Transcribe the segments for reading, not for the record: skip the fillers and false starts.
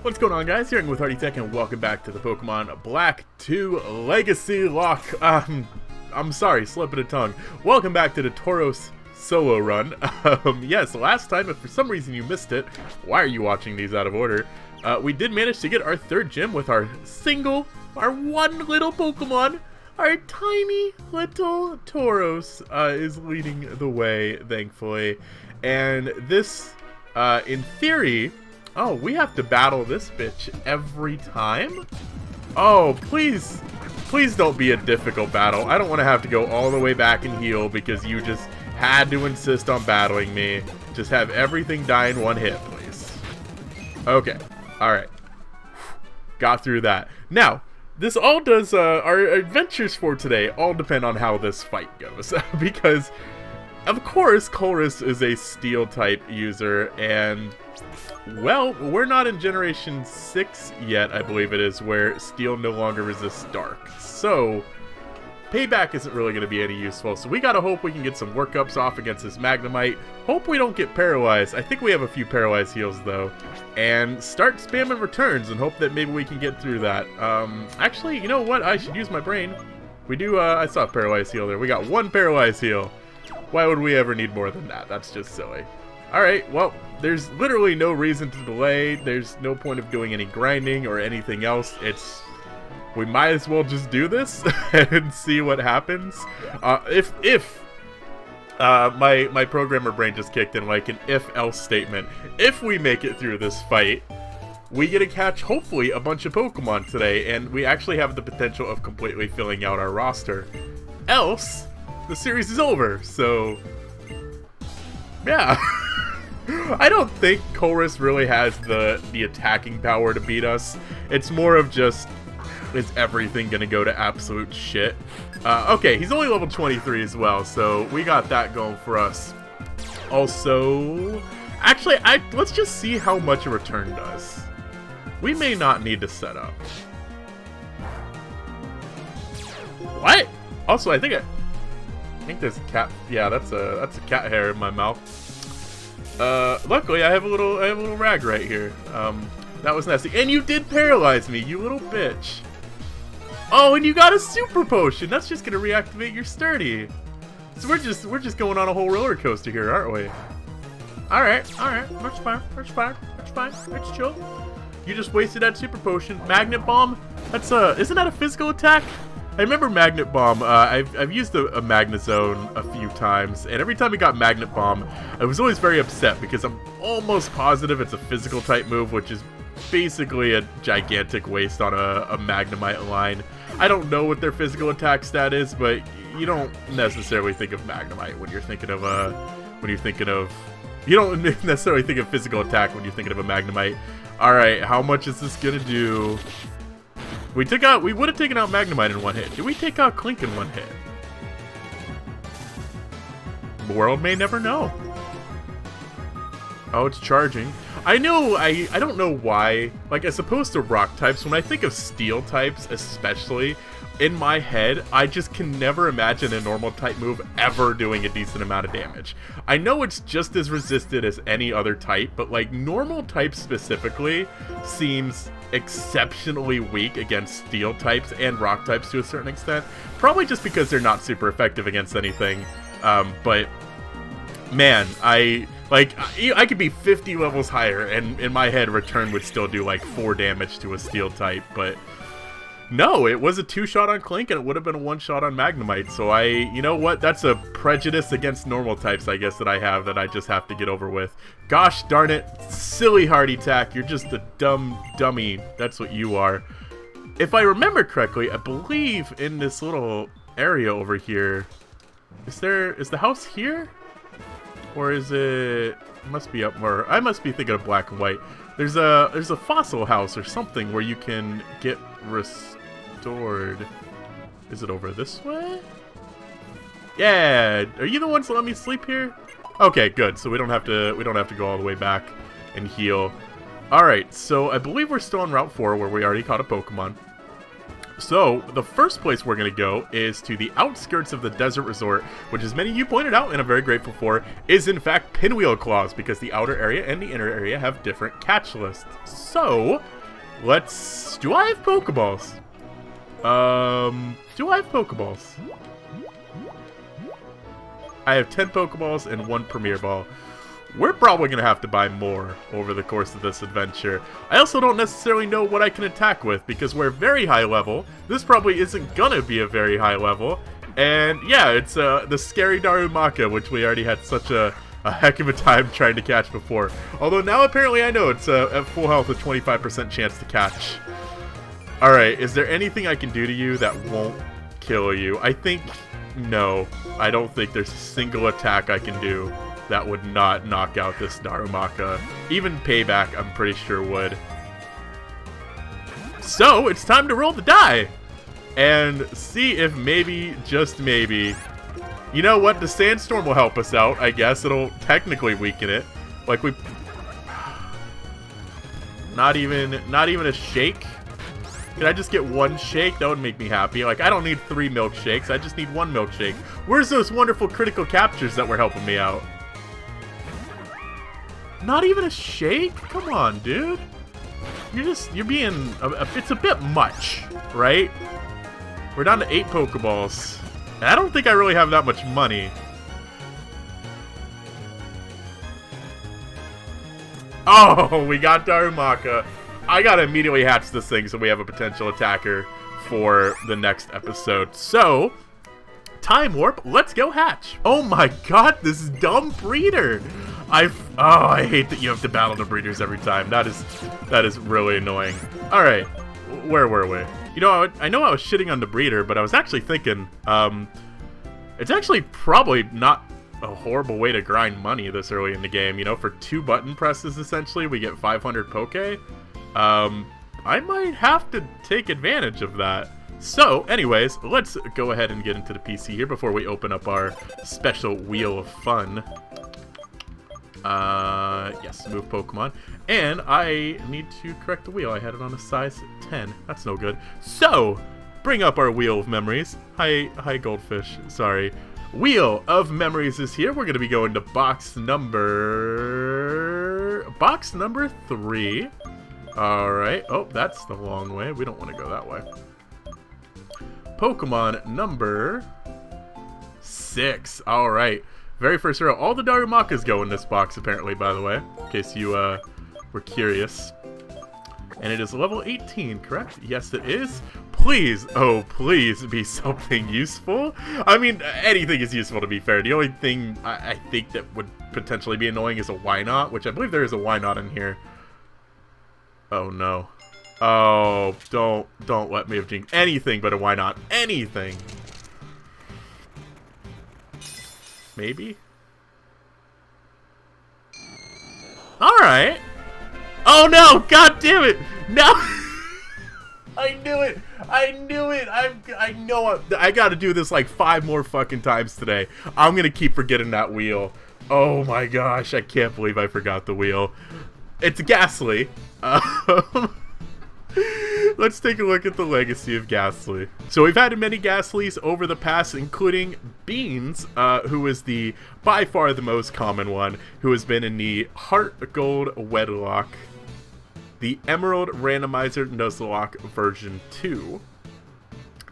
What's going on, guys? Here with Hardy Tech, and welcome back to the Pokemon Black 2 Leggacy-Locke. I'm sorry, slip of the tongue. Welcome back to the Tauros solo run. Yes, last time, if for some reason you missed it, why are you watching these out of order? We did manage to get our third gym with our one little Pokemon. Our tiny little Tauros is leading the way, thankfully. And this, in theory... Oh, we have to battle this bitch every time? Oh, please don't be a difficult battle. I don't want to have to go all the way back and heal because you just had to insist on battling me. Just have everything die in one hit, please. Okay, alright. Got through that. Now, this all does, our adventures for today all depend on how this fight goes. Because, of course, Colress is a Steel-type user, and... well, we're not in Generation 6 yet, I believe it is, where Steel no longer resists Dark. So, Payback isn't really going to be any useful, so we gotta hope we can get some workups off against this Magnemite. Hope we don't get paralyzed. I think we have a few paralyzed heals, though. And start spamming returns and hope that maybe we can get through that. Actually, you know what? I should use my brain. We do, I saw a paralyzed heal there. We got one paralyzed heal. Why would we ever need more than that? That's just silly. Alright, well, there's literally no reason to delay. There's no point of doing any grinding or anything else. We might as well just do this and see what happens. My programmer brain just kicked in like an if-else statement. If we make it through this fight, we get to catch, hopefully, a bunch of Pokemon today, and we actually have the potential of completely filling out our roster. Else, the series is over, so... yeah. I don't think Colress really has the attacking power to beat us. It's more of just, is everything gonna go to absolute shit? Okay, he's only level 23 as well, so we got that going for us. Also, actually, let's just see how much a return does. We may not need to set up. What? Also, I think there's a cat. Yeah, that's a cat hair in my mouth. Luckily I have a little rag right here. That was nasty. And you did paralyze me, you little bitch. Oh, and you got a super potion. That's just gonna reactivate your sturdy. So we're just going on a whole roller coaster here, aren't we? Alright, that's fine. That's chill. You just wasted that super potion. Magnet Bomb? That's isn't that a physical attack? I remember Magnet Bomb. I've used a Magnezone a few times, and every time we got Magnet Bomb, I was always very upset because I'm almost positive it's a physical type move, which is basically a gigantic waste on a Magnemite line. I don't know what their physical attack stat is, but you don't necessarily think of Magnemite when you're thinking of you don't necessarily think of physical attack when you're thinking of a Magnemite. All right, how much is this gonna do? We would have taken out Magnemite in one hit. Did we take out Clink in one hit? The world may never know. Oh, it's charging. I know, I don't know why. Like, as opposed to rock types, when I think of steel types especially, in my head, I just can never imagine a normal type move ever doing a decent amount of damage. I know it's just as resisted as any other type, but like, normal types specifically seems exceptionally weak against steel types and rock types to a certain extent. Probably just because they're not super effective against anything. But man, I could be 50 levels higher and in my head return would still do like 4 damage to a steel type, but no, it was a 2-shot on Clink and it would have been a 1-shot on Magnemite. So you know what? That's a prejudice against normal types, I guess, that I have that I just have to get over with. Gosh darn it, silly Hardy Tack, you're just a dummy. That's what you are. If I remember correctly, I believe in this little area over here, is the house here? Or is it must be up more? I must be thinking of Black and White. There's a fossil house or something where you can get restored. Is it over this way? Yeah. Are you the ones that let me sleep here? Okay, good. So we don't have to go all the way back and heal. All right. So I believe we're still on Route 4 where we already caught a Pokemon. So, the first place we're going to go is to the outskirts of the desert resort, which, as many of you pointed out and I'm very grateful for, is in fact Pinwheel Claws, because the outer area and the inner area have different catch lists. So, let's... Do I have Pokeballs? Do I have Pokeballs? I have 10 Pokeballs and 1 Premier Ball. We're probably going to have to buy more over the course of this adventure. I also don't necessarily know what I can attack with, because we're very high level. This probably isn't going to be a very high level. And yeah, it's the scary Darumaka, which we already had such a heck of a time trying to catch before. Although now apparently I know it's at full health with 25% chance to catch. Alright, is there anything I can do to you that won't kill you? I think... No. I don't think there's a single attack I can do that would not knock out this Darumaka. Even Payback, I'm pretty sure would. So, it's time to roll the die! And see if maybe, just maybe... You know what? The Sandstorm will help us out, I guess. It'll technically weaken it. Like we... Not even a shake? Can I just get 1 shake? That would make me happy. Like, I don't need 3 milkshakes. I just need 1 milkshake. Where's those wonderful critical captures that were helping me out? Not even a shake? Come on, dude. You're being, it's a bit much, right? We're down to 8 Pokeballs. And I don't think I really have that much money. Oh, we got Darumaka. I gotta immediately hatch this thing so we have a potential attacker for the next episode. So, time warp, let's go hatch. Oh my god, this dumb breeder. I hate that you have to battle the breeders every time. That is really annoying. Alright, where were we? You know, I know I was shitting on the breeder, but I was actually thinking, it's actually probably not a horrible way to grind money this early in the game. You know, for 2 button presses, essentially, we get 500 Poke. I might have to take advantage of that. So, anyways, let's go ahead and get into the PC here before we open up our special Wheel of Fun. Yes, move Pokemon. And I need to correct the wheel. I had it on a size 10. That's no good. So, bring up our Wheel of Memories. Hi, Goldfish. Sorry. Wheel of Memories is here. We're going to be going to box number 3. Alright. Oh, that's the long way. We don't want to go that way. Pokemon number 6. Alright. Very first row. All the Darumakas go in this box, apparently, by the way. In case you were curious. And it is level 18, correct? Yes, it is. Please, oh, please be something useful. I mean, anything is useful, to be fair. The only thing I think that would potentially be annoying is a why not, which I believe there is a why not in here. Oh, no. Oh, don't let me have jinxed anything but a why not. Anything. Maybe? Alright. Oh no! God damn it! No! I knew it! I knew it! I know it! I gotta do this like 5 more fucking times today. I'm gonna keep forgetting that wheel. Oh my gosh, I can't believe I forgot the wheel. It's Ghastly. Let's take a look at the legacy of Ghastly. So we've had many Ghastlys over the past, including Beans, who is by far the most common one, who has been in the Heart Gold Wedlock, the Emerald Randomizer Nuzlocke version 2,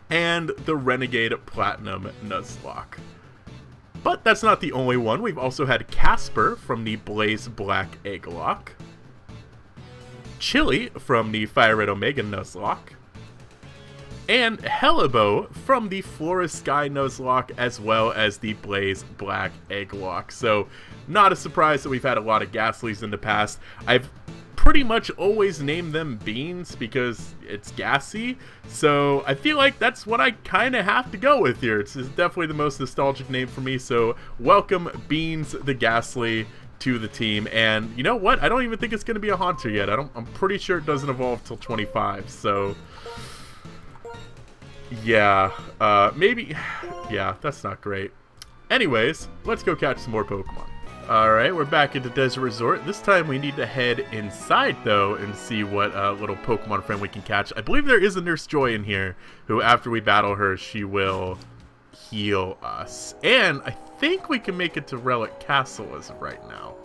and the Renegade Platinum Nuzlocke. But that's not the only one. We've also had Casper from the Blaze Black Egglocke, Chili from the Fire Red Omega Nuzlocke, and Helibo from the Florist Sky Nuzlocke, as well as the Blaze Black Egglocke. So, not a surprise that we've had a lot of Ghaslys in the past. I've pretty much always named them Beans because it's gassy, so I feel like that's what I kind of have to go with here. It's definitely the most nostalgic name for me, so welcome Beans the Ghastly to the team. And you know what? I don't even think it's going to be a Haunter yet. I'm pretty sure it doesn't evolve till 25, so yeah, maybe, yeah, that's not great. Anyways, let's go catch some more Pokemon. Alright, we're back at the Desert Resort. This time we need to head inside, though, and see what little Pokemon friend we can catch. I believe there is a Nurse Joy in here, who, after we battle her, she will heal us. And I think we can make it to Relic Castle as of right now.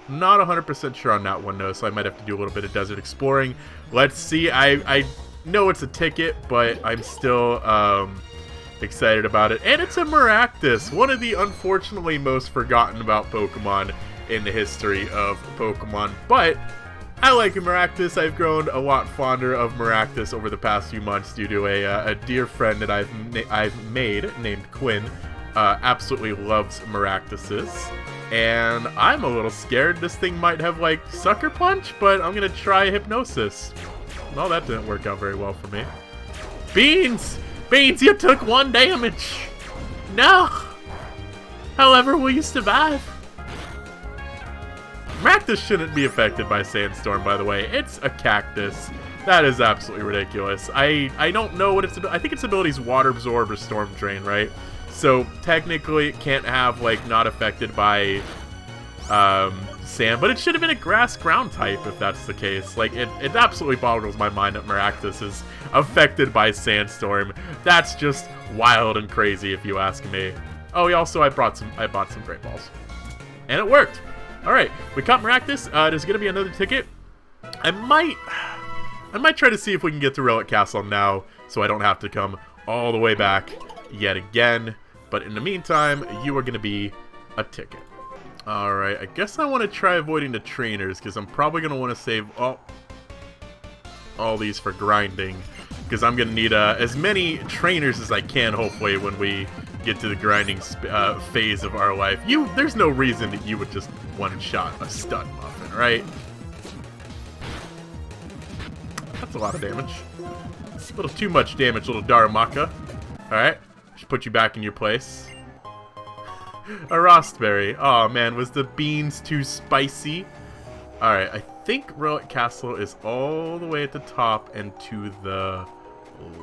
Not 100% sure on that one, though, so I might have to do a little bit of desert exploring. Let's see. I know it's a ticket, but I'm still excited about it. And it's a Maractus, one of the unfortunately most forgotten about Pokemon in the history of Pokemon. But I like a Maractus. I've grown a lot fonder of Maractus over the past few months due to a dear friend that I've made named Quinn. Absolutely loves Maractuses. And I'm a little scared this thing might have, like, Sucker Punch, but I'm gonna try Hypnosis. Well, that didn't work out very well for me. Beans! Beans, you took 1 damage! No! However, will you survive? Maractus shouldn't be affected by Sandstorm, by the way. It's a cactus. That is absolutely ridiculous. I don't know what its ability... I think its ability is Water Absorb or Storm Drain, right? So, technically, it can't have, like, not affected by sand, but it should have been a grass ground type if that's the case. Like, it absolutely boggles my mind that Maractus is affected by Sandstorm. That's just wild and crazy if you ask me. Oh, yeah, also I bought some Great Balls. And it worked! Alright, we caught Maractus. There's gonna be another ticket. I might try to see if we can get to Relic Castle now, so I don't have to come all the way back yet again. But in the meantime, you are gonna be a ticket. Alright, I guess I want to try avoiding the trainers, because I'm probably going to want to save all these for grinding, because I'm going to need as many trainers as I can, hopefully, when we get to the grinding phase of our life. There's no reason that you would just one-shot a Stud Muffin, right? That's a lot of damage. A little too much damage, little Darumaka. Alright, should put you back in your place. A Rostberry. Oh man, was the beans too spicy? Alright, I think Relic Castle is all the way at the top and to the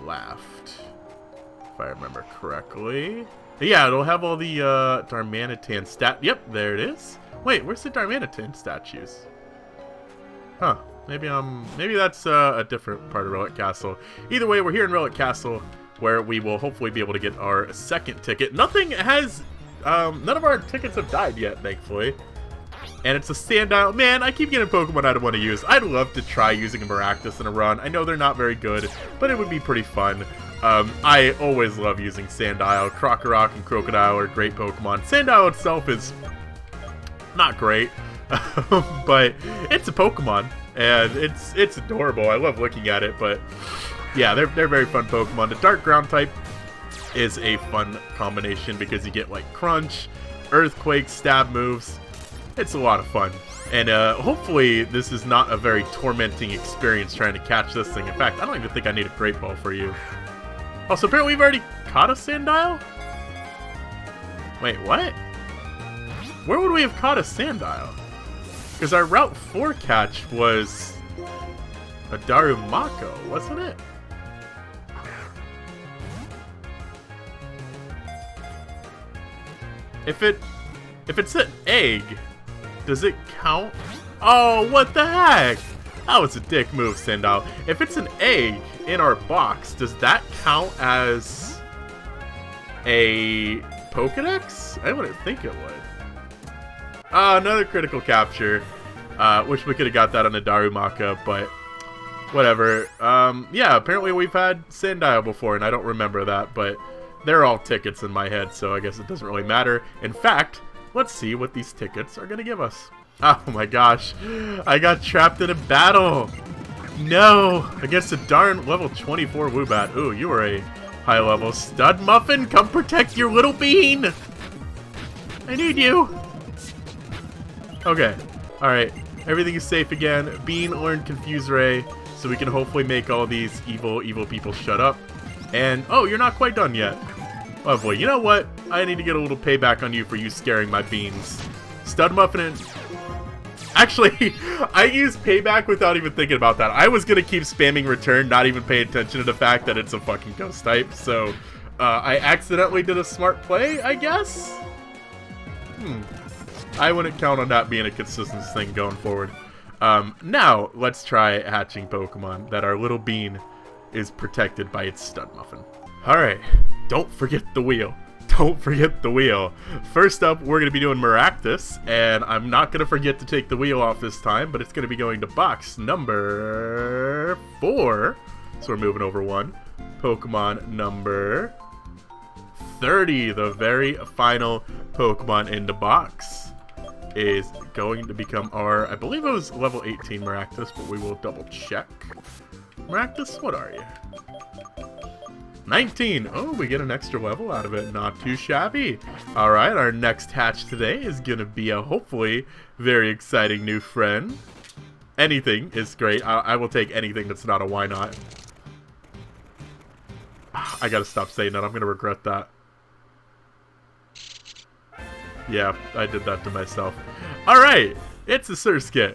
left. If I remember correctly. Yeah, it'll have all the Darmanitan Yep, there it is. Wait, where's the Darmanitan statues? Huh. Maybe that's a different part of Relic Castle. Either way, we're here in Relic Castle, where we will hopefully be able to get our second ticket. None of our tickets have died yet, thankfully. And it's a Sandile. Man, I keep getting Pokemon I don't want to use. I'd love to try using a Maractus in a run. I know they're not very good, but it would be pretty fun. I always love using Sandile. Crocorock and Crocodile are great Pokemon. Sandile itself is not great, but it's a Pokemon, and it's adorable. I love looking at it, but yeah, they're very fun Pokemon. The Dark Ground type is a fun combination because you get like Crunch, Earthquake, Stab moves. It's a lot of fun. And hopefully this is not a very tormenting experience trying to catch this thing. In fact, I don't even think I need a Great Ball for you. Oh, so apparently we've already caught a Sandile? Wait, what? Where would we have caught a Sandile? Because our Route 4 catch was a Darumaka, wasn't it? If it's an egg, does it count? Oh, what the heck? That was a dick move, Sandile. If it's an egg in our box, does that count as a Pokedex? I wouldn't think it would. Another critical capture. Wish we could have got that on the Darumaka, but whatever. Yeah, apparently we've had Sandile before, and I don't remember that, but they're all tickets in my head, so I guess it doesn't really matter. In fact, let's see what these tickets are going to give us. Oh my gosh, I got trapped in a battle. No, against a darn level 24 Woobat. Ooh, you are a high level Stud Muffin. Come protect your little bean. I need you. Okay, alright. Everything is safe again. Bean learned Confuse Ray, so we can hopefully make all these evil people shut up. And, oh, you're not quite done yet. Lovely. You know what? I need to get a little payback on you for you scaring my beans. Stud Muffin and... Actually, I used payback without even thinking about that. I was going to keep spamming return, not even pay attention to the fact that it's a fucking ghost type. So, I accidentally did a smart play, I guess? I wouldn't count on that being a consistent thing going forward. Now, let's try hatching Pokemon that our little bean is protected by its stud muffin. Alright, don't forget the wheel. Don't forget the wheel. First up, we're going to be doing Maractus, and I'm not going to forget to take the wheel off this time, but it's going to be going to box number 4. So we're moving over 1. Pokemon number 30, the very final Pokemon in the box, is going to become our, I believe it was level 18 Maractus, but we will double check. Maractus, what are you? 19. Oh, we get an extra level out of it. Not too shabby. Alright, our next hatch today is going to be a hopefully very exciting new friend. Anything is great. I will take anything that's not a why not. I gotta stop saying that. I'm going to regret that. Yeah, I did that to myself. Alright, it's a Surskit.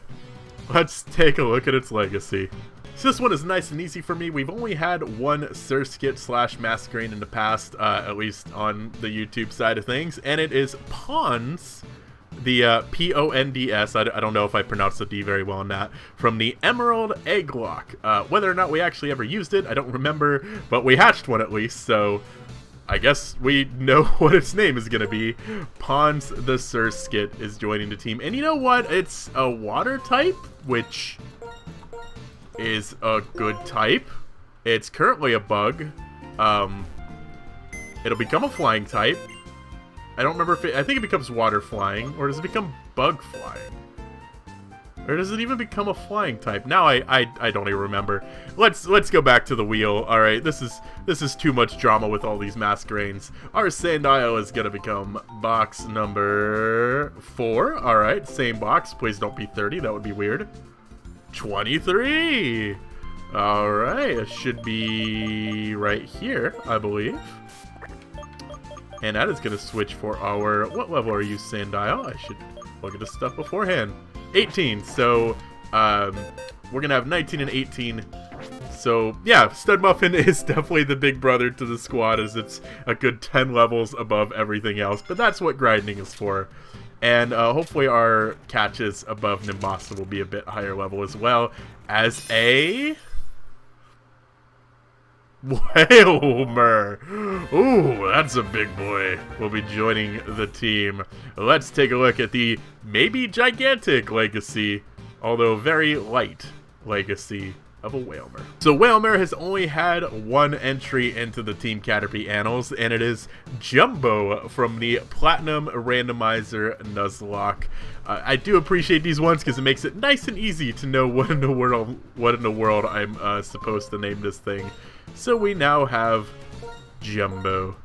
Let's take a look at its legacy. So this one is nice and easy for me. We've only had one Surskit / Masquerain in the past, at least on the YouTube side of things, and it is Ponds, the P-O-N-D-S, I don't know if I pronounced the D very well in that, from the Emerald Egglocke. Whether or not we actually ever used it, I don't remember, but we hatched one at least, so I guess we know what its name is going to be. Ponds the Surskit is joining the team, and you know what? It's a water type, which is a good type. It's currently a bug. It'll become a flying type. I don't remember if I think it becomes water flying, or does it become bug flying? Or does it even become a flying type? Now I don't even remember. Let's go back to the wheel. All right, this is too much drama with all these Masquerains. Our Sandile is gonna become box number 4. All right, same box. Please don't be 30. That would be weird. 23. All right, it should be right here, I believe. And that is going to switch for our... What level are you, Sandile? I should look at this stuff beforehand. 18. So, we're going to have 19 and 18. So, yeah, Stud Muffin is definitely the big brother to the squad, as it's a good 10 levels above everything else. But that's what grinding is for. And hopefully our catches above Nimbasa will be a bit higher level as well, as a Whalmer. Ooh, that's a big boy. Will be joining the team. Let's take a look at the maybe gigantic legacy, although very light legacy of a Whalmer. So Whalmer has only had one entry into the Team Caterpie annals, and it is Jumbo from the Platinum Randomizer Nuzlocke. I do appreciate these ones because it makes it nice and easy to know what in the world I'm supposed to name this thing. So we now have Jumbo.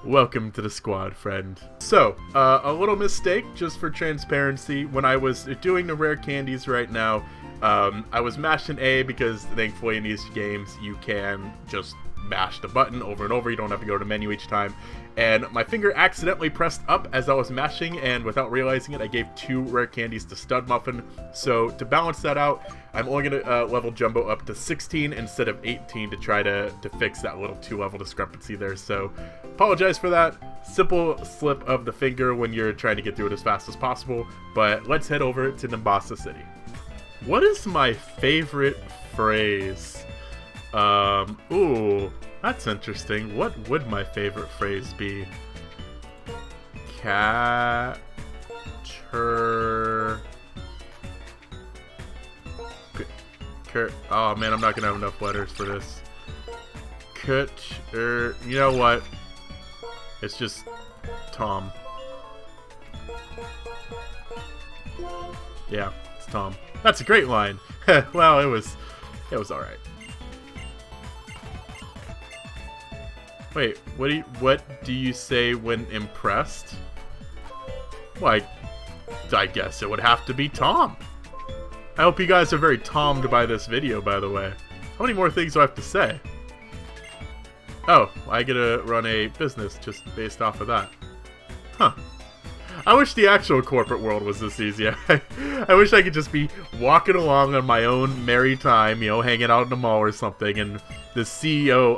Welcome to the squad, friend. So, a little mistake just for transparency. When I was doing the rare candies right now, I was mashing A because thankfully in these games you can just mash the button over and over. You don't have to go to the menu each time. And my finger accidentally pressed up as I was mashing, and without realizing it, I gave 2 rare candies to Stud Muffin. So to balance that out, I'm only going to level Jumbo up to 16 instead of 18 to try to fix that little 2-level discrepancy there. So apologize for that. Simple slip of the finger when you're trying to get through it as fast as possible. But let's head over to Nimbasa City. What is my favorite phrase? Ooh, that's interesting. What would my favorite phrase be? Oh man, I'm not gonna have enough letters for this. You know what? It's just Tom. Yeah, it's Tom. That's a great line. Well, it was alright. Wait, what do you say when impressed? Well, I guess it would have to be Tom. I hope you guys are very Tommed by this video, by the way. How many more things do I have to say? Oh, I get to run a business just based off of that. Huh. I wish the actual corporate world was this easy. I wish I could just be walking along on my own merry time, you know, hanging out in the mall or something, and the CEO,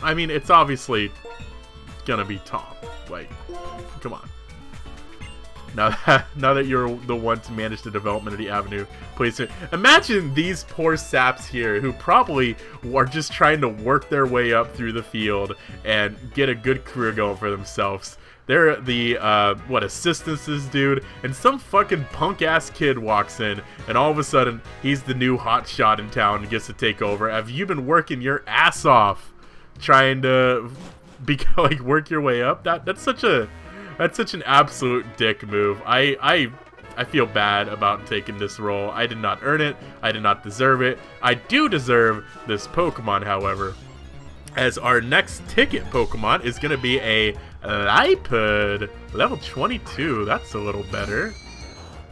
I mean, it's obviously gonna be Tom. Like, come on. Now that you're the one to manage the development of the avenue, please imagine these poor saps here who probably are just trying to work their way up through the field and get a good career going for themselves. They're the, assistances dude, and some fucking punk-ass kid walks in, and all of a sudden, he's the new hot shot in town and gets to take over. Have you been working your ass off trying to work your way up? That's such an absolute dick move. I feel bad about taking this role. I did not earn it. I did not deserve it. I do deserve this Pokemon, however, as our next ticket Pokemon is going to be a Liepard, level 22. That's a little better.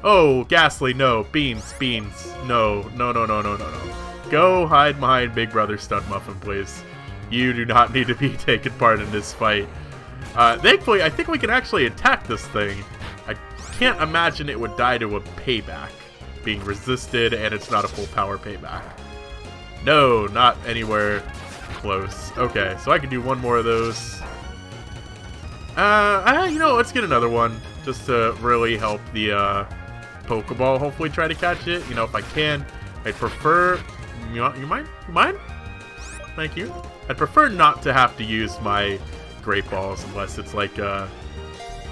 Oh, Ghastly, no. Beans. No. Go hide behind Big Brother Stud Muffin, please. You do not need to be taking part in this fight. Thankfully, I think we can actually attack this thing. I can't imagine it would die to a payback, being resisted, and it's not a full power payback. No, not anywhere close. Okay, so I can do one more of those. Let's get another one, just to really help the Pokeball hopefully try to catch it. If I can. I'd prefer... You mind? Thank you. I'd prefer not to have to use my Great Balls unless it's like a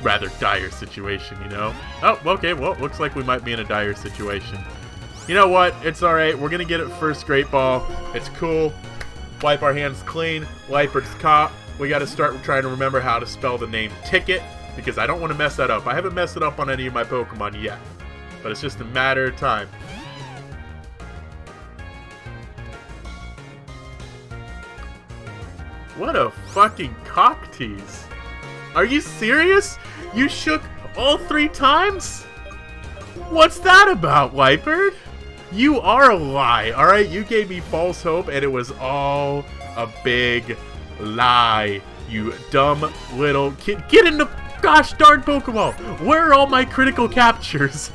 rather dire situation, Oh, okay, well, looks like we might be in a dire situation. You know what? It's alright. We're gonna get it first Great Ball. It's cool. Wipe our hands clean. Liepard's caught. We gotta start trying to remember how to spell the name Ticket, because I don't want to mess that up. I haven't messed it up on any of my Pokemon yet, but it's just a matter of time. What a fucking cock tease. Are you serious? You shook all 3 times? What's that about, Liepard? You are a lie, alright? You gave me false hope and it was all a big lie. You dumb little kid. Get in the gosh darn Pokemon! Where are all my critical captures?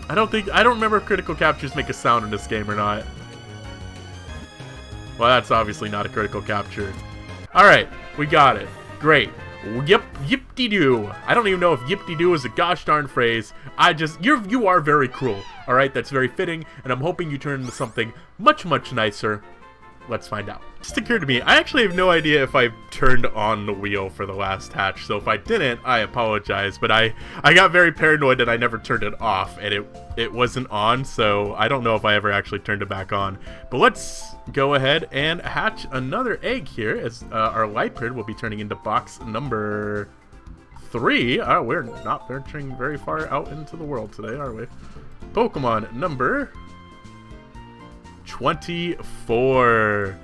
I don't remember if critical captures make a sound in this game or not. Well, that's obviously not a critical capture. Alright, we got it. Great. Yip-de-doo. I don't even know if yip-de-doo is a gosh darn phrase. You are very cruel. Alright, that's very fitting, and I'm hoping you turn into something much, much nicer. Let's find out. Just occurred to me, I actually have no idea if I turned on the wheel for the last hatch, so if I didn't, I apologize, but I got very paranoid that I never turned it off, and it wasn't on, so I don't know if I ever actually turned it back on. But let's go ahead and hatch another egg here, as our Liepard will be turning into box number 3. We're not venturing very far out into the world today, are we? Pokemon number 24.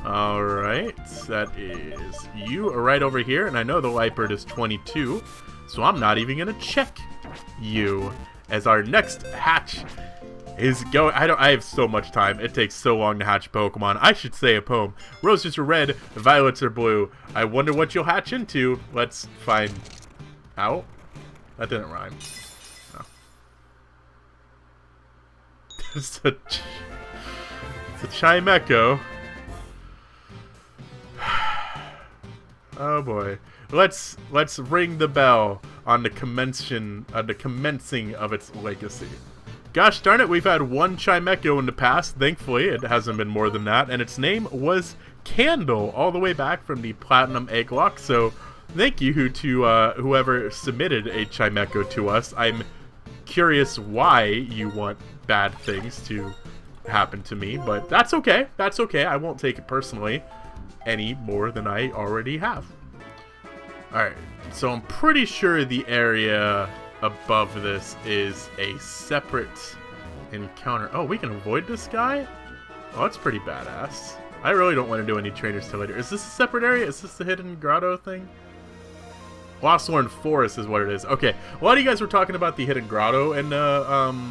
Alright, that is you right over here, and I know the Liepard is 22, so I'm not even gonna check you, as our next hatch is going. I have so much time. It takes so long to hatch Pokemon. I should say a poem. Roses are red, violets are blue. I wonder what you'll hatch into. Let's find out. That didn't rhyme. It's a Chimecho. Oh boy. Let's ring the bell on the commencing of its legacy. Gosh darn it, we've had one Chimecho in the past. Thankfully, it hasn't been more than that, and its name was Candle, all the way back from the Platinum Egglocke. So, thank you to whoever submitted a Chimecho to us. I'm curious why you want bad things to happen to me, but that's okay. That's okay. I won't take it personally any more than I already have. Alright, so I'm pretty sure the area above this is a separate encounter. Oh, we can avoid this guy? Oh, that's pretty badass. I really don't want to do any trainers till later. Is this a separate area? Is this the hidden grotto thing? Losthorn Forest is what it is. Okay, a lot of you guys were talking about the hidden grotto in the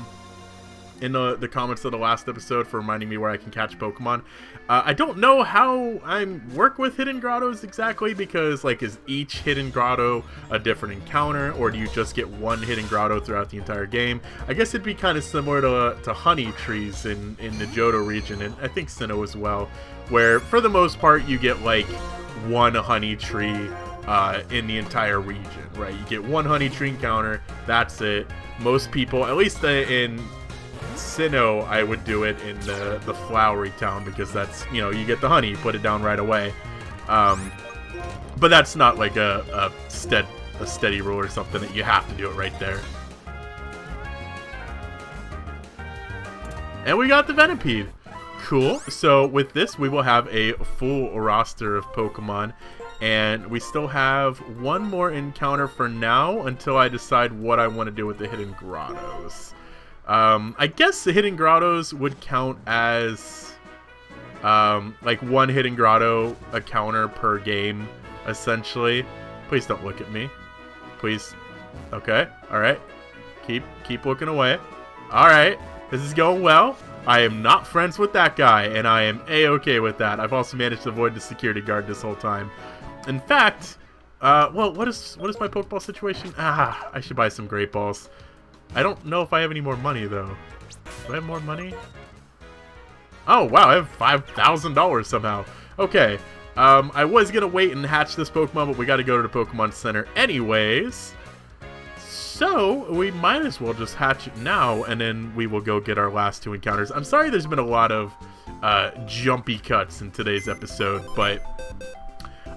comments of the last episode for reminding me where I can catch Pokemon. I don't know how I work with hidden grottos exactly, because like, is each hidden grotto a different encounter, or do you just get one hidden grotto throughout the entire game? I guess it'd be kind of similar to honey trees in the Johto region, and I think Sinnoh as well, where for the most part you get like one honey tree in the entire region, right? You get one honey tree encounter, that's it. Most people, at least in Sinnoh, I would do it in the flowery town, because that's, you know, you get the honey, you put it down right away. But that's not like a steady rule or something that you have to do it right there. And we got the Venipede. Cool. So with this, we will have a full roster of Pokemon. And we still have one more encounter for now until I decide what I want to do with the Hidden Grottos. I guess the Hidden Grottos would count as like one Hidden Grotto encounter per game, essentially. Please don't look at me. Please. Okay. Alright. Keep looking away. Alright. This is going well. I am not friends with that guy, and I am A-okay with that. I've also managed to avoid the security guard this whole time. In fact, well, what is my Pokeball situation? I should buy some Great Balls. I don't know if I have any more money, though. Do I have more money? Oh, wow, I have $5,000 somehow. Okay, I was going to wait and hatch this Pokemon, but we got to go to the Pokemon Center anyways. So, we might as well just hatch it now, and then we will go get our last two encounters. I'm sorry there's been a lot of jumpy cuts in today's episode, but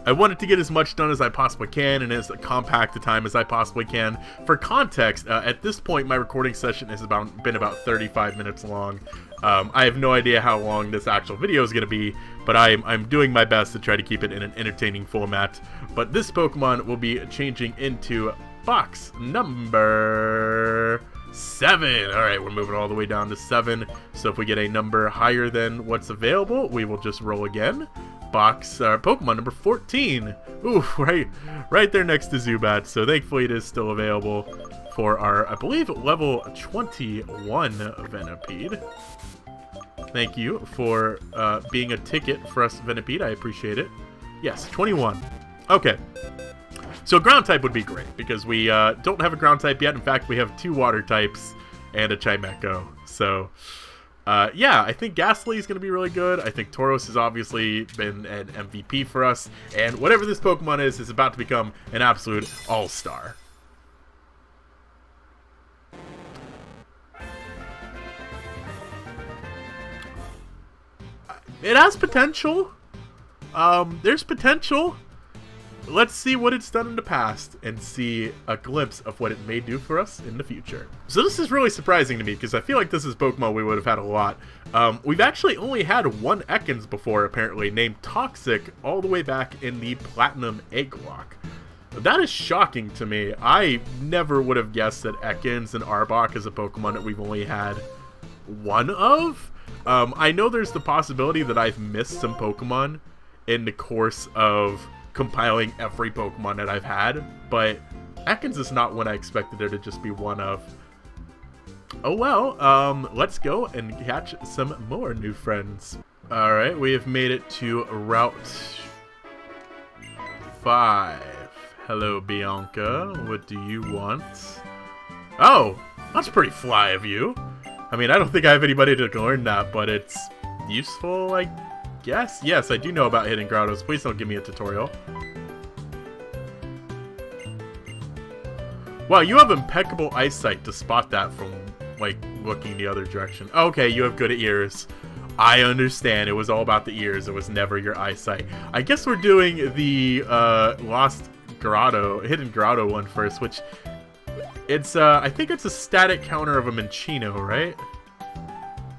I wanted to get as much done as I possibly can and as compact a time as I possibly can. For context, at this point, my recording session has been about 35 minutes long. I have no idea how long this actual video is going to be, but I'm doing my best to try to keep it in an entertaining format. But this Pokemon will be changing into box number 7. Alright, we're moving all the way down to 7. So if we get a number higher than what's available, we will just roll again. Pokemon number 14. Ooh, right there next to Zubat. So thankfully it is still available for our, I believe, level 21 Venipede. Thank you for being a ticket for us, Venipede. I appreciate it. Yes, 21. Okay. So ground type would be great, because we don't have a ground type yet. In fact, we have 2 water types and a Chimecho. So, yeah, I think Ghastly is going to be really good. I think Tauros has obviously been an MVP for us. And whatever this Pokemon is about to become an absolute all-star. It has potential. There's potential. Let's see what it's done in the past and see a glimpse of what it may do for us in the future. So this is really surprising to me, because I feel like this is Pokemon we would have had a lot. We've actually only had one Ekans before, apparently, named Toxic, all the way back in the Platinum Egglocke. That is shocking to me. I never would have guessed that Ekans and Arbok is a Pokemon that we've only had one of. I know there's the possibility that I've missed some Pokemon in the course of compiling every Pokemon that I've had, but Ekans is not one I expected there to just be one of. Oh well, let's go and catch some more new friends. Alright, we have made it to Route 5. Hello, Bianca. What do you want? Oh, that's pretty fly of you. I mean, I don't think I have anybody to learn that, but it's useful, I guess. Yes, I do know about Hidden Grottos. Please don't give me a tutorial. Wow, you have impeccable eyesight to spot that from, like, looking the other direction. Okay, you have good ears. I understand. It was all about the ears. It was never your eyesight. I guess we're doing the Lost Grotto, Hidden Grotto one first, which it's I think it's a static counter of a Minccino, right?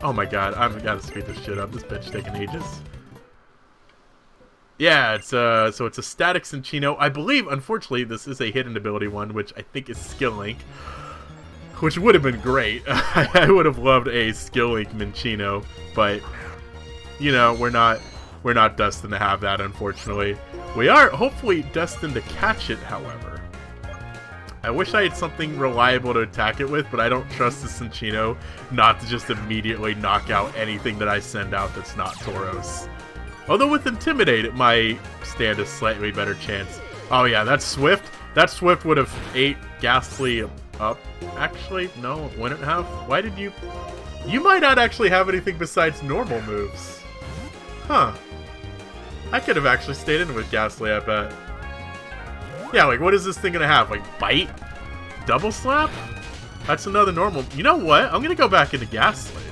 Oh my god, I've got to speed this shit up. This bitch taking ages. Yeah, it's so it's a static Minccino. I believe, unfortunately, this is a hidden ability one, which I think is Skill Link, which would have been great. I would have loved a Skill Link Minccino, but you know, we're not destined to have that, unfortunately. We are hopefully destined to catch it, however. I wish I had something reliable to attack it with, but I don't trust the Minccino not to just immediately knock out anything that I send out that's not Tauros. Although with Intimidate, it might stand a slightly better chance. Oh yeah, that's Swift. That Swift would have ate Ghastly up. Actually, no, it wouldn't have. Why did you... You might not actually have anything besides normal moves. Huh. I could have actually stayed in with Ghastly, I bet. Yeah, like, what is this thing gonna have? Like, bite? Double slap? That's another normal. You know what? I'm gonna go back into Gaslight.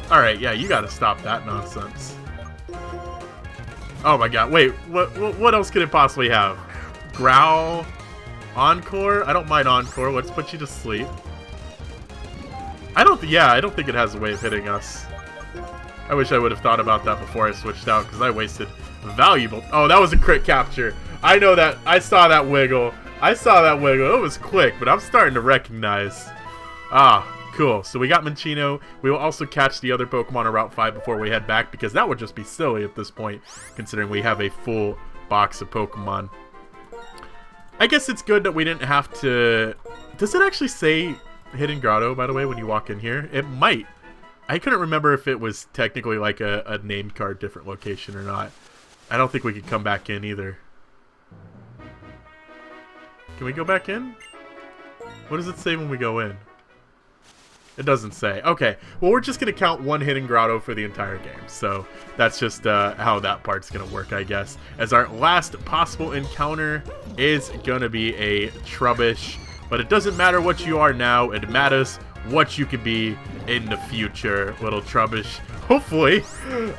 Alright, yeah, you gotta stop that nonsense. Oh my god, wait, what else could it possibly have? Growl? Encore? I don't mind Encore. Let's put you to sleep. I don't think it has a way of hitting us. I wish I would have thought about that before I switched out, because I wasted valuable... Oh, that was a crit capture. I know that. I saw that wiggle. It was quick, but I'm starting to recognize. Ah, cool. So we got Minccino. We will also catch the other Pokemon on Route 5 before we head back, because that would just be silly at this point, considering we have a full box of Pokemon. I guess it's good that we didn't have to... Does it actually say Hidden Grotto, by the way, when you walk in here? It might. I couldn't remember if it was technically like a named card different location or not. I don't think we could come back in either. Can we go back in? What does it say when we go in? It doesn't say. Okay, well, we're just going to count one Hidden Grotto for the entire game. So that's just how that part's going to work, I guess. As our last possible encounter is going to be a Trubbish. But it doesn't matter what you are now. It matters what you can be in the future, little Trubbish. Hopefully,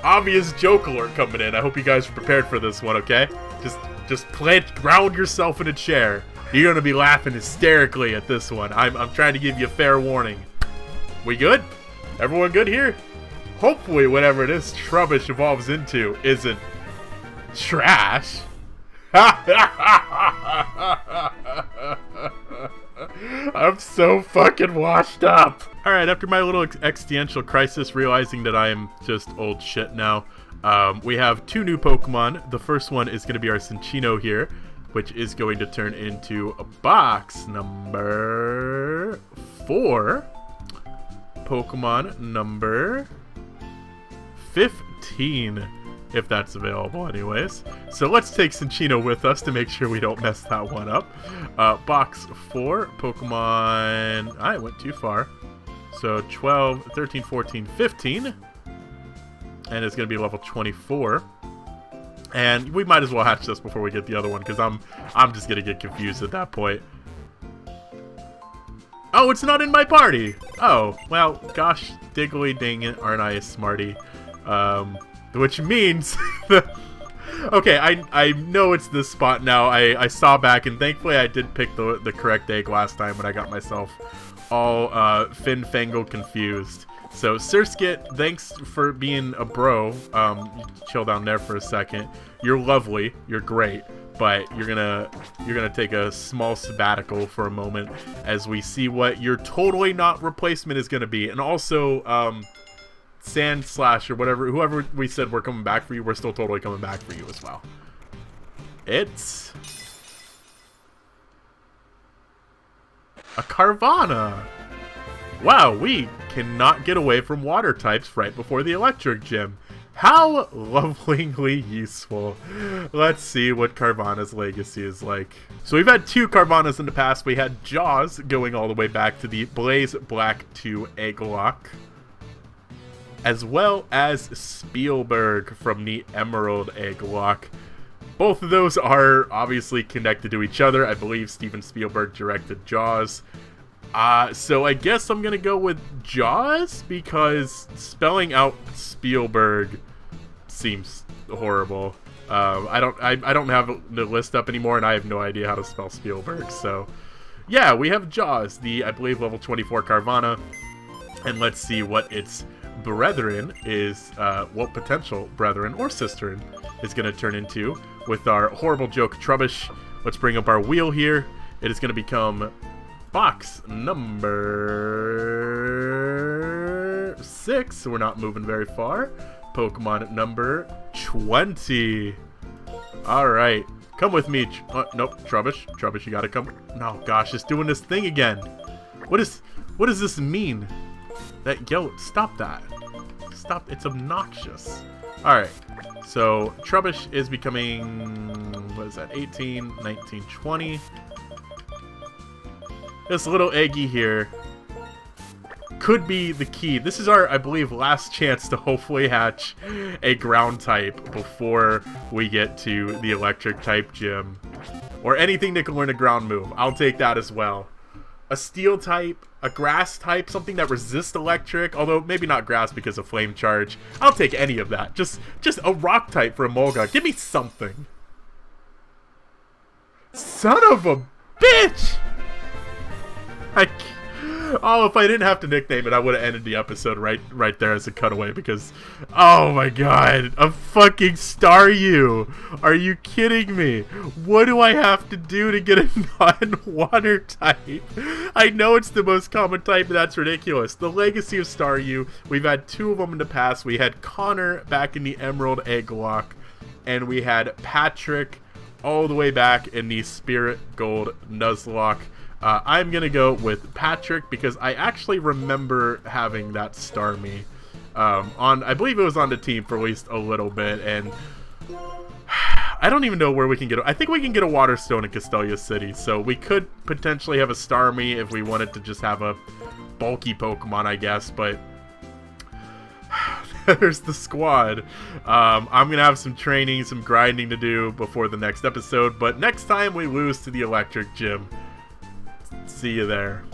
obvious joke alert coming in. I hope you guys are prepared for this one, okay? Just ground yourself in a chair. You're going to be laughing hysterically at this one. I'm trying to give you a fair warning. We good? Everyone good here? Hopefully whatever this Trubbish evolves into isn't trash. I'm so fucking washed up. Alright, after my little existential crisis, realizing that I am just old shit now, we have two new Pokemon. The first one is going to be our Cinccino here, which is going to turn into a box number 4. Pokemon number 15, if that's available anyways. So let's take Cinccino with us to make sure we don't mess that one up. Box 4, Pokemon... I went too far. So 12, 13, 14, 15. And it's going to be level 24. And we might as well hatch this before we get the other one, because I'm just going to get confused at that point. Oh, it's not in my party! Oh, well, gosh, diggly dang it, aren't I a smarty? Which means... Okay, I know it's this spot now. I saw back, and thankfully I did pick the correct egg last time, but I got myself all fin-fangled confused. So, Surskit, thanks for being a bro. Chill down there for a second. You're lovely. You're great. But you're gonna take a small sabbatical for a moment as we see what your totally not replacement is gonna be. And also, Sand Slash or whoever we said we're coming back for you, we're still totally coming back for you as well. It's a Carvanha. Wow, we cannot get away from water types right before the electric gym. How lovingly useful. Let's see what Carvanha's legacy is like. So we've had two Carvanhas in the past. We had Jaws going all the way back to the Blaze Black 2 Egglocke, as well as Spielberg from the Emerald Egglocke. Both of those are obviously connected to each other. I believe Steven Spielberg directed Jaws. So I guess I'm gonna go with Jaws, because spelling out Spielberg seems horrible. I don't have the list up anymore, and I have no idea how to spell Spielberg. So yeah, we have Jaws, the I believe level 24 Carvanha, and let's see what its brethren is, what potential brethren or sisterin is gonna turn into with our horrible joke Trubbish. Let's bring up our wheel here. It is gonna become box number 6, so we're not moving very far. Pokemon number 20. Alright, come with me. Nope, Trubbish. Trubbish, you gotta come. No, gosh, it's doing this thing again. What does this mean? That yellow, stop that. Stop, it's obnoxious. Alright, so Trubbish is becoming, what is that, 18, 19, 20. This little Eggy here could be the key. This is our, I believe, last chance to hopefully hatch a ground type before we get to the electric type gym. Or anything that can learn a ground move. I'll take that as well. A steel type, a grass type, something that resists electric, although maybe not grass because of flame charge. I'll take any of that. Just a rock type for a Molga. Give me something. Son of a bitch! Oh, if I didn't have to nickname it, I would have ended the episode right there as a cutaway because, oh my god, a fucking Staryu! Are you kidding me? What do I have to do to get a non-water type? I know it's the most common type, but that's ridiculous. The legacy of Staryu, we've had 2 of them in the past. We had Connor back in the Emerald Egglocke, and we had Patrick all the way back in the Spirit Gold Nuzlocke. I'm going to go with Patrick because I actually remember having that Starmie I believe it was on the team for at least a little bit, and I don't even know where we can get it. I think we can get a Water Stone in Castelia City, so we could potentially have a Starmie if we wanted to just have a bulky Pokemon, I guess, but there's the squad. I'm going to have some training, some grinding to do before the next episode, but next time we lose to the Electric Gym. See you there.